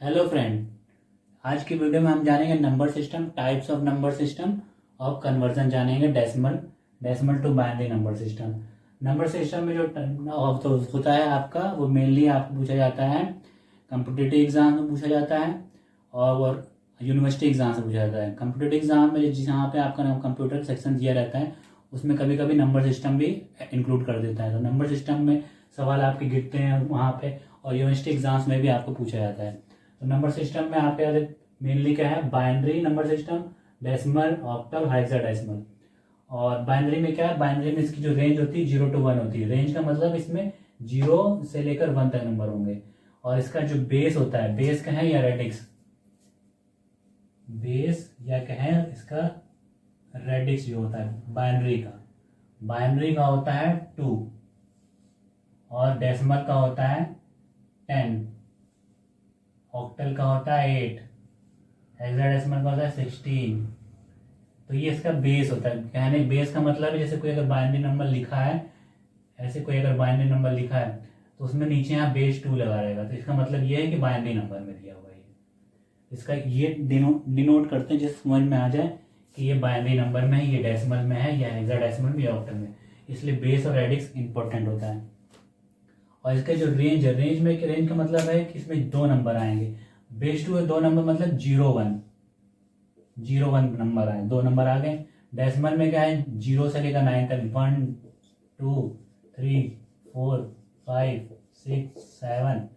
Hello friend. आज की video में हम जानेंगे number system, types of number system और कन्वर्जन जानेंगे decimal decimal to binary number system. Number system में जो तो होता है आपका, वो मेनली आपको पूछा जाता है कम्पिटिटिव एग्जाम में पूछा जाता है और यूनिवर्सिटी एग्जाम से पूछा जाता है। कम्पिटिटिव एग्जाम में जहाँ पे आपका कंप्यूटर सेक्शन दिया रहता है उसमें कभी कभी नंबर सिस्टम भी इंक्लूड कर देता है, तो नंबर सिस्टम में सवाल आपके गिरते हैं वहाँ पे, और यूनिवर्सिटी एग्जाम्स में भी आपको पूछा जाता है। तो नंबर सिस्टम में आपके मेनली क्या है, binary number system, decimal, octal, hexadecimal. और बाइनरी में क्या है, बाइनरी में इसकी जो रेंज होती है 0 to 1 होती है। रेंज का मतलब इसमें 0 से लेकर 1 तक नंबर होंगे। और इसका जो बेस होता है, बेस कहें या रेडिक्स, बेस या कहें इसका रेडिक्स जो होता है बाइनरी का होता है 2 और डेसिमल का होता है 10, ऑक्टल का होता है 8, हेक्साडेसिमल का होता है 16। तो ये इसका बेस होता है। कहने बेस का मतलब है जैसे कोई अगर बाइनरी नंबर लिखा है, ऐसे कोई अगर बाइनरी नंबर लिखा है तो उसमें नीचे यहाँ बेस 2 लगा रहेगा, तो इसका मतलब ये है कि बाइनरी नंबर में दिया हुआ है। इसका ये डिनोट करते हैं जिससे समझ में आ जाए कि ये बाइनरी नंबर में है, ये डेसिमल में है, या हेक्साडेसिमल में, या ऑक्टल में। इसलिए बेस और रेडिक्स इंपॉर्टेंट होता है। और इसका जो रेंज का मतलब है कि इसमें 2 नंबर आएंगे। बेस 2 है, 2 नंबर मतलब 0 1 नंबर आए, 2 नंबर आ गए। डेसिमल में क्या है, 0 से लेकर 9 तक, 1 2 3 4 5 6 7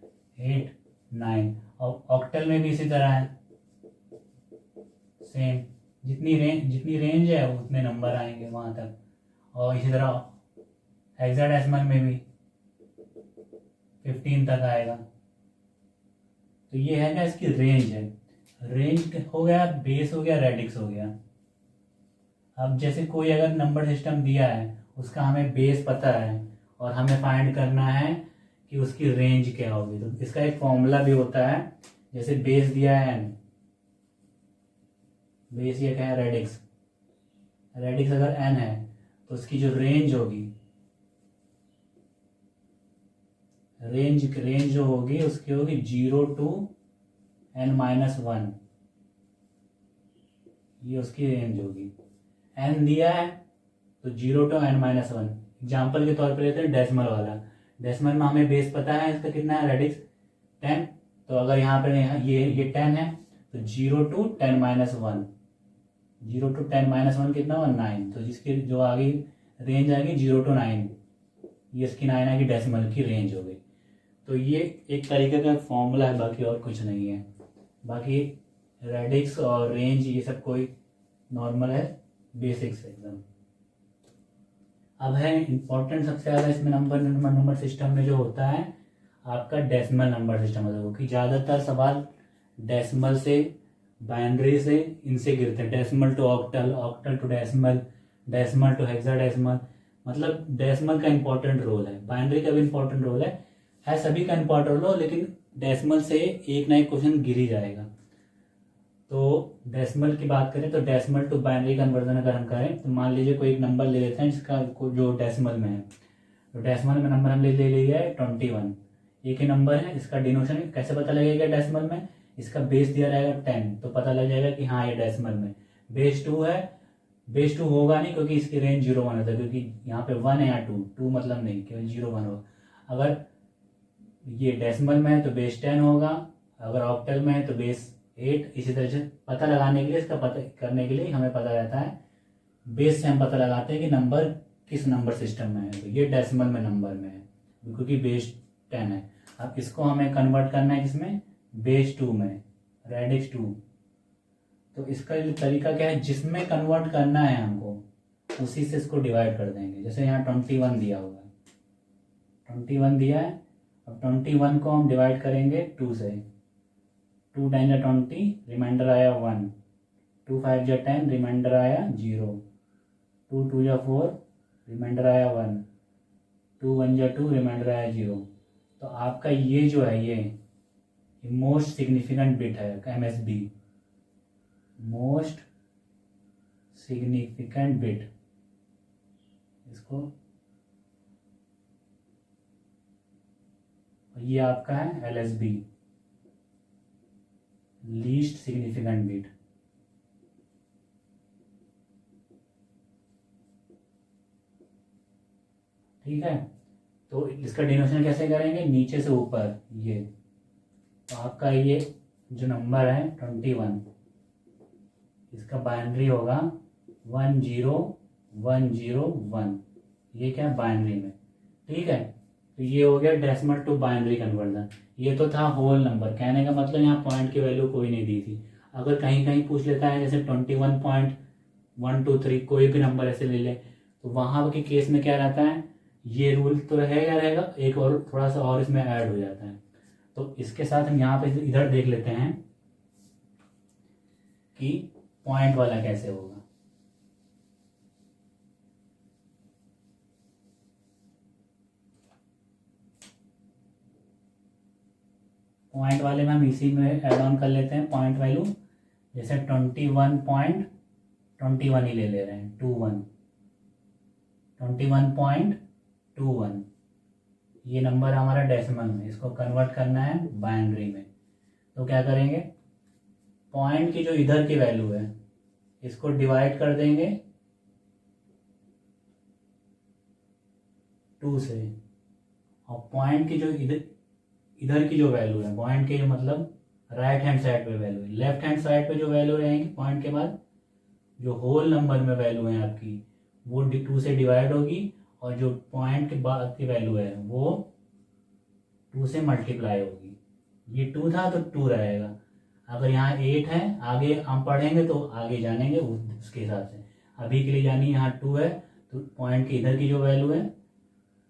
8 9। और ऑक्टल में भी इसी तरह है, सेम। जितनी रेंज है उतने नंबर आएंगे वहां तक। और इसी तरह हेक्साडेसिमल में भी 15 तक आएगा। तो ये है ना इसकी रेंज है। रेंज हो गया, बेस हो गया, रेडिक्स हो गया। अब जैसे कोई अगर नंबर सिस्टम दिया है, उसका हमें बेस पता है और हमें फाइंड करना है कि उसकी रेंज क्या होगी, तो इसका एक फॉर्मूला भी होता है। जैसे बेस दिया है n, बेस ये क्या है, रेडिक्स। रेडिक्स अगर n है तो उसकी जो रेंज होगी, रेंज जो होगी उसकी होगी 0 to n-1। ये उसकी रेंज होगी। n दिया है तो 0 to n-1। एग्जाम्पल के तौर पर लेते हैं डेसिमल वाला। डेसिमल में हमें बेस पता है इसका कितना है, रेडिक्स 10। तो अगर यहाँ पर ये 10 है तो 0 to 10-1, 0 to 10-1 कितना हुआ, 9। तो जिसकी जो आगे रेंज आएगी 0 to 9, ये इसकी 9 आएगी, डेसिमल की रेंज हो गई। तो ये एक तरीके का फॉर्मूला है, बाकी और कुछ नहीं है। बाकी रेडिक्स और रेंज ये सब कोई नॉर्मल है, बेसिक्स एकदम। अब है इंपॉर्टेंट सबसे ज़्यादा इसमें नंबर सिस्टम में जो होता है आपका डेसिमल नंबर सिस्टम होता है, क्योंकि ज़्यादातर सवाल डेसिमल से, बाइनरी से, इनसे गिरते हैं। Decimal to octal, octal to decimal, decimal to hexadecimal. मतलब डेसिमल का इंपॉर्टेंट रोल है, बाइनरी का भी इंपॉर्टेंट रोल है सभी का इंपॉर्टेंट रोल, लेकिन डेसिमल से एक ना एक क्वेश्चन गिर ही जाएगा। तो डेसिमल की बात करें तो डेसिमल टू बाइनरी कन्वर्जन अगर हम करें तो मान लीजिए कोई एक नंबर ले लेते हैं जिसका जो डेसिमल में है। तो डेसिमल में नंबर हम ले लिया है 21, एक ही नंबर है। इसका डिनोशन कैसे पता लगेगा डेसिमल में, इसका बेस दिया रहेगा 10, तो पता लग जाएगा कि हाँ ये डेसिमल में। बेस 2 है, बेस 2 होगा नहीं क्योंकि इसकी रेंज 0 1 होता है, क्योंकि यहाँ पे 1 है या 2 मतलब नहीं, केवल 0 1 होगा। अगर ये डेसिमल में है तो बेस 10 होगा, अगर ऑक्टल में है तो बेस 8। इसी तरह से पता लगाने के लिए, इसका पता करने के लिए हमें पता रहता है, बेस से हम पता लगाते हैं कि नंबर किस नंबर सिस्टम में है। तो ये डेसिमल में नंबर में है क्योंकि बेस 10 है। अब इसको हमें कन्वर्ट करना है किसमें, बेस 2 में, रेडिक्स 2। तो इसका जो तरीका क्या है, जिसमें कन्वर्ट करना है हमको उसी से इसको डिवाइड कर देंगे। जैसे यहाँ 21 दिया हुआ है, 21 दिया है। अब 21 को हम डिवाइड करेंगे 2 से, 2 टाइम 20, रिमाइंडर आया 1, 2 5 10, रिमाइंडर आया 0, 2 2 4, रिमाइंडर आया 1, 2 1 2, रिमाइंडर आया 0। तो आपका ये जो है ये मोस्ट सिग्निफिकेंट बिट है, MSB, मोस्ट सिग्निफिकेंट बिट। इसको, ये आपका है LSB, लीस्ट सिग्निफिकेंट बिट। ठीक है, तो इसका डिनोशन कैसे करेंगे, नीचे से ऊपर ये, तो आपका ये जो नंबर है 21, इसका बाइनरी होगा 10101, ये क्या है बाइनरी में। ठीक है, तो ये हो गया डेसिमल टू बाइनरी कन्वर्जन। ये तो था होल नंबर, कहने का मतलब यहाँ पॉइंट की वैल्यू कोई नहीं दी थी। अगर कहीं कहीं पूछ लेता है जैसे 21.123 कोई भी नंबर ऐसे ले ले, तो वहाँ के केस में क्या रहता है, ये रूल तो रहेगा रहेगा, एक और थोड़ा सा और इसमें ऐड हो जाता है। तो इसके साथ हम यहाँ पे इधर देख लेते हैं कि पॉइंट वाला कैसे होगा। पॉइंट वाले में हम इसी में ऐड ऑन कर लेते हैं पॉइंट वैल्यू, जैसे 21.21 ही ले रहे हैं, 21.21 ये नंबर हमारा डेसिमल में, इसको कन्वर्ट करना है बाइनरी में। तो क्या करेंगे, पॉइंट की जो इधर की वैल्यू है इसको डिवाइड कर देंगे 2 से, और पॉइंट की जो इधर की जो वैल्यू है, पॉइंट के मतलब राइट हैंड साइड पे वैल्यू है, लेफ्ट हैंड साइड पे जो वैल्यू रहेगी पॉइंट के बाद, जो होल नंबर में वैल्यू है आपकी वो 2 से डिवाइड होगी, और जो पॉइंट के बाद की वैल्यू है वो 2 से मल्टीप्लाई होगी। ये 2 था तो 2 रहेगा, अगर यहाँ 8 है आगे हम पढ़ेंगे तो आगे जानेंगे उसके हिसाब से। अभी के लिए जानिए यहाँ 2 है, तो पॉइंट के इधर की जो वैल्यू है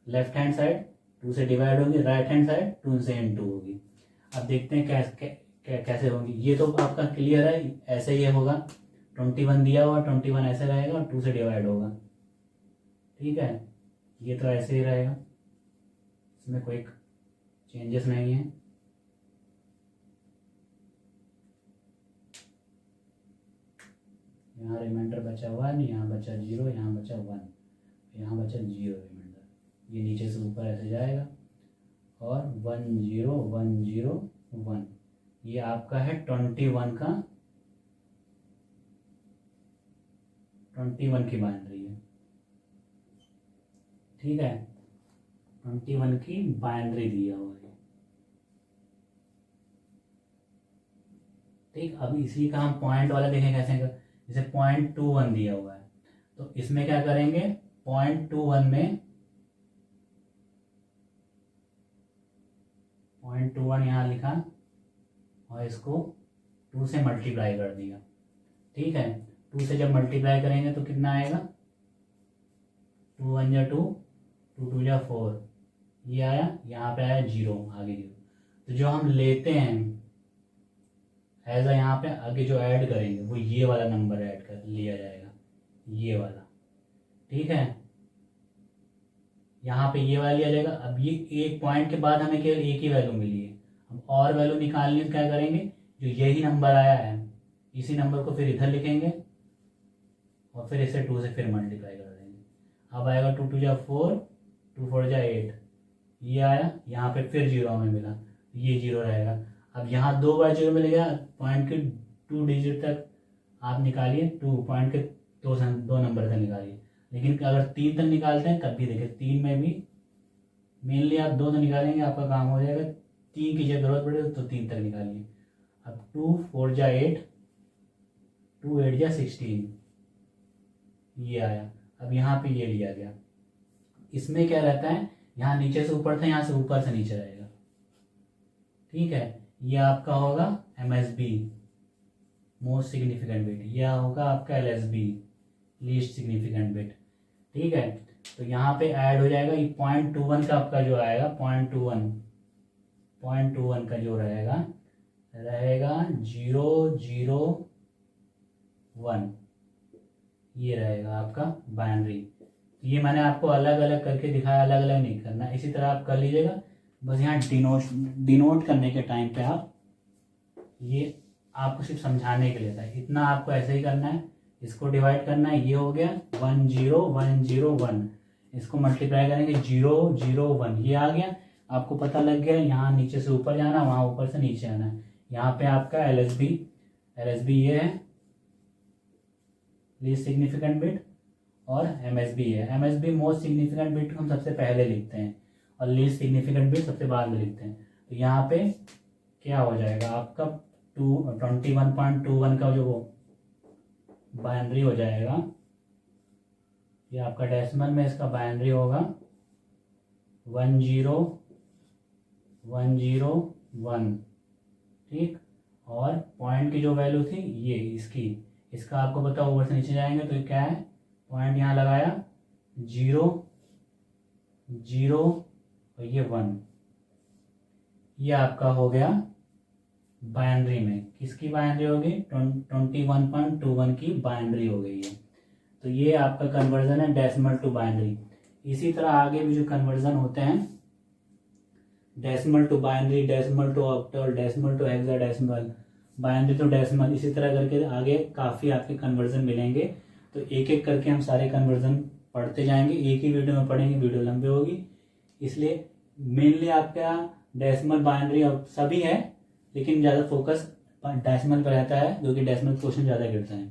लेफ्ट हैंड साइड 2 से डिवाइड होगी, राइट हैंड साइड 2 से इनटू होगी। अब देखते हैं कैसे होगी। ये तो आपका क्लियर है, ऐसे ही होगा, 21 दिया हुआ 21 ऐसे रहेगा और 2 से डिवाइड होगा। ठीक है, ये तो ऐसे ही रहेगा, इसमें कोई चेंजेस नहीं है। यहाँ रिमाइंडर बचा 1, यहाँ बचा 0, यहाँ बचा 1, यहाँ बचा 0 रिमाइंडर, ये नीचे से ऊपर ऐसे जाएगा, और 10101 ये आपका है 21 की बाइनरी है। ठीक है, 21 की बाइनरी दिया हुआ है। ठीक, अब इसी का हम पॉइंट वाला देखें कैसे, जैसे 0.21 दिया हुआ है, तो इसमें क्या करेंगे, 0.21 में 0.21 यहाँ लिखा और इसको 2 से मल्टीप्लाई कर दिया। ठीक है, 2 से जब मल्टीप्लाई करेंगे तो कितना आएगा, 2 1 जा 2, 2 2 जा 4, ये आया, यहाँ पे आया 0, आगे 0। तो जो हम लेते हैं एज अ, यहाँ पे आगे जो ऐड करेंगे वो ये वाला नंबर ऐड कर लिया जाएगा, ये वाला। ठीक है, यहाँ पे ये वाला लिया जाएगा। अब ये एक पॉइंट के बाद हमें केवल एक ही वैल्यू मिली है, अब और वैल्यू निकालनी है, क्या करेंगे, जो यही नंबर आया है इसी नंबर को फिर इधर लिखेंगे और फिर इसे 2 से फिर मल्टीप्लाई कर देंगे। अब आएगा 2 2 जा 4, 2 4 जा 8, ये आया, यहाँ पे फिर 0 हमें मिला, ये 0 रहेगा। अब यहाँ 2 बार 0 मिलेगा, पॉइंट के 2 डिजिट तक आप निकालिए, 2 पॉइंट के 2 नंबर तक निकालिए। लेकिन अगर 3 तक निकालते हैं तब भी देखिए 3 में भी मेनली आप 2 तक निकालेंगे, आपका काम हो जाएगा। 3 की जरूरत पड़े तो 3 तक निकालिए। अब 2 4 जा 8, 2 8 जा 16, ये आया। अब यहाँ पे ये लिया गया, इसमें क्या रहता है, यहाँ नीचे से ऊपर था, यहाँ से ऊपर से नीचे रहेगा। ठीक है, ये आपका होगा MSB मोस्ट सिग्निफिकेंट बिट, यह होगा आपका LSB लीस्ट सिग्निफिकेंट बिट। ठीक है, तो यहाँ पे ऐड हो जाएगा, ये 0.21 का आपका जो आएगा, 0.21 का जो रहेगा 001, ये रहेगा आपका बाइनरी। ये मैंने आपको अलग अलग करके दिखाया, अलग अलग नहीं करना, इसी तरह आप कर लीजिएगा। बस यहाँ डिनोट करने के टाइम पे आप, ये आपको सिर्फ समझाने के लिए था, इतना आपको ऐसे ही करना है। इसको डिवाइड करना है, ये हो गया 10101, इसको मल्टीप्लाई करेंगे 001, ये आ गया। आपको पता लग गया यहाँ नीचे से ऊपर जाना, वहाँ ऊपर से नीचे आना है। यहाँ पे आपका LSB ये है लीस्ट सिग्निफिकेंट बिट, और MSB है। MSB मोस्ट सिग्निफिकेंट बिट हम सबसे पहले लिखते हैं और लीस्ट सिग्निफिकेंट बिट सबसे बाद में लिखते हैं। तो यहाँ पे क्या हो जाएगा आपका 21.21 का जो वो बाइनरी हो जाएगा, ये आपका डेसिमल में इसका बाइनरी होगा 10101, ठीक। और पॉइंट की जो वैल्यू थी ये इसका आपको पता, ऊपर से नीचे जाएंगे तो क्या है, पॉइंट यहाँ लगाया 0 0 और ये 1, ये आपका हो गया बाइनरी में। किसकी बाइनरी होगी, 21.21 की बाइनरी हो गई है। तो ये आपका कन्वर्जन है डेसिमल टू बाइनरी। इसी तरह आगे भी जो कन्वर्जन होते हैं, decimal to binary, decimal to octal, decimal to hexadecimal, binary to decimal, इसी तरह करके आगे काफ़ी आपके कन्वर्जन मिलेंगे। तो एक एक करके हम सारे कन्वर्जन पढ़ते जाएंगे, एक ही वीडियो में पढ़ेंगे, वीडियो लंबी होगी। इसलिए मेनली आपका डेसिमल बाइनरी अब सभी है, लेकिन ज़्यादा फोकस डेसिमल पर रहता है क्योंकि डेसिमल क्वेश्चन ज़्यादा गिरता है।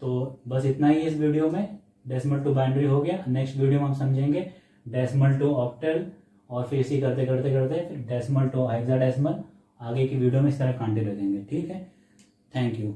तो बस इतना ही इस वीडियो में, डेसिमल टू बाइनरी हो गया। नेक्स्ट वीडियो में हम समझेंगे डेसिमल टू ऑक्टल, और फिर इसी करते करते करते फिर डेसिमल टू हेक्साडेसिमल। आगे की वीडियो में इस तरह कांटे रखेंगे, ठीक है। Thank you.